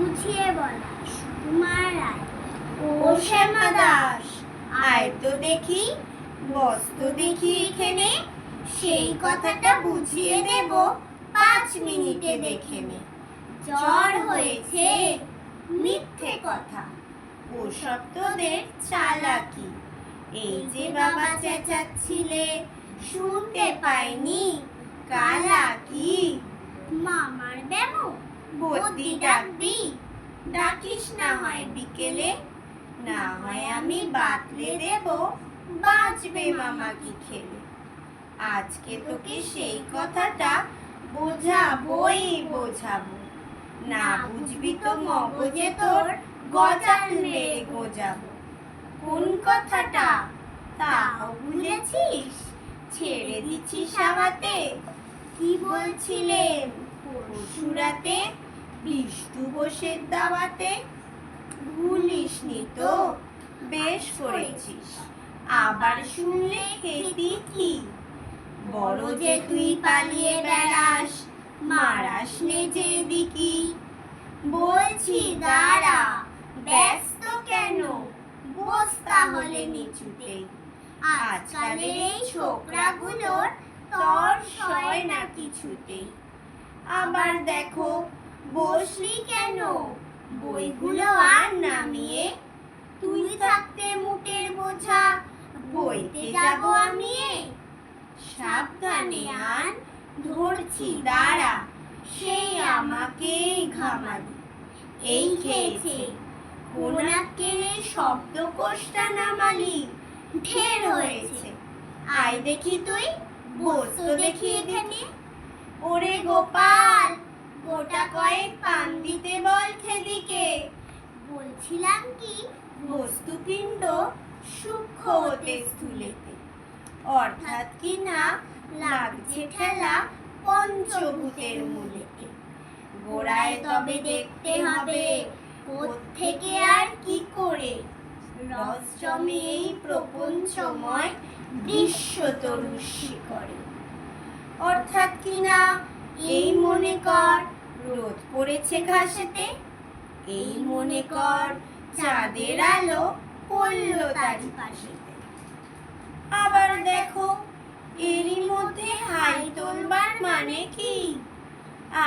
বুঝিয়ে বলা সুকুমার রায়। ও শ্যামা দাস, আয় তো দেখি, বস তো দেখি এখানে, সেই কথাটা বুঝিয়ে দেব 5 মিনিটে দেখে নে। জ্বর হয়েছে, মিথ্যে কথা, ওসব তোদের চালাকি। এই যে বাবা চেঁচাচ্ছিলে, শুনতে পাইনি, কালা কি? মামার ব্যামো বদ্যি ডাকবি, ডাকিস না হয় বিকেলে, না হয় আমি বাতলে দেব, বাঁচবে মামা কি খেলে। আজকে তোকে সেই কথাটা বোঝাবোই বোঝাবো, না বুঝবি তো মগজে তোর গজাল মেরে গোজাবো। কোন কথাটা তাও ভুলেছিস? ছেড়ে দিচ্ছিস আমাতে? কি বলছিলেন পরশু রাতে বিষ্টু বোসের দাওয়াতে? ভুলিসনি তো, বেশ করেছিস। আবার শুনলে খেতি কি? বড় যে তুই পালিয়ে বেড়াস, মারাস নে যে দিকি। বলছি দাঁড়া, ব্যস্ত কেন, বস তাহলে নিচুতেই। আজকালের এই ছোকরাগুলোর তর সয় না কিছুতেই। আবার দেখো, বসলি কেন, বইগুলো আর নামিয়ে? তুই থাকতে মুটের বোঝা বইতে যাব আমিয়ে। সাবধানে আন, ধরছি দাঁড়া, সেই আমাকেই ঘামালি। এই খেয়েছে, কোন আক্কেলে শব্দকোষটা নামালি? ঢের হয়েছে, আয় দেখি তুই, বস তো দেখি এখানে। ওরে গোপাল, গোটা কয়েক পান দিতে বল খেদিকে। বলছিলাম কি, বস্তুপিণ্ড সূক্ষ্ম হতে স্থূলেতে, অর্থাৎ কি না লাগছে ঠেলা পঞ্চভূতের মূলেতে। গোড়ায় তবে দেখতে হবে কোত্থেকে আর কি করে রস জমে এই প্রপঞ্চময় দৃশ্যতরু শিখরে। অর্থাৎ কি না এই মনে কর রোদ পড়েছে ঘাসেতে, এই মনে কর চাঁদের আলো পড়ল তারি পাশেতে। আবার দেখো, এরই মধ্যে হাই তোলবার মানে কি?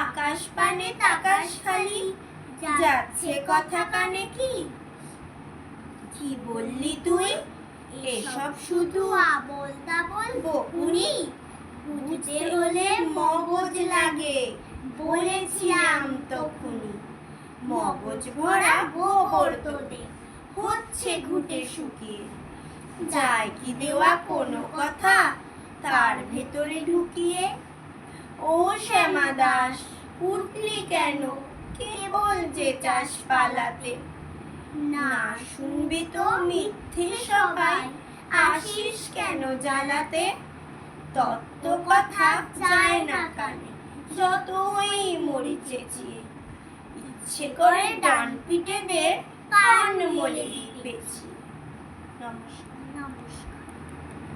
আকাশ পানে তাকাস খালি, যাচ্ছে কথা কানে কি? কি বললি তুই? এসব শুধু আবোল তাবোল বকুনি, বুঝতে হলে মগজ লাগে, বলেছিলাম তখনই। মগজ ভরা গোবর তোদের হচ্ছে ঘুটে শুকিয়ে, যায় কি দেওয়া কোনো কথা তার ভেতরে ঢুকিয়ে। ও শ্যামা দাস, উঠলি কেন, কেবল যে চাস পালাতে? না শুনবি তো মিথ্যে সবাই, আসিস কেন জ্বালাতে? তত্ত্ব কথা যায় না কানে, যতই মরি চেঁচিয়ে। ইচ্ছে করে ডান পিঠে দে কান মলে পেঁচিয়ে। নমস্কার।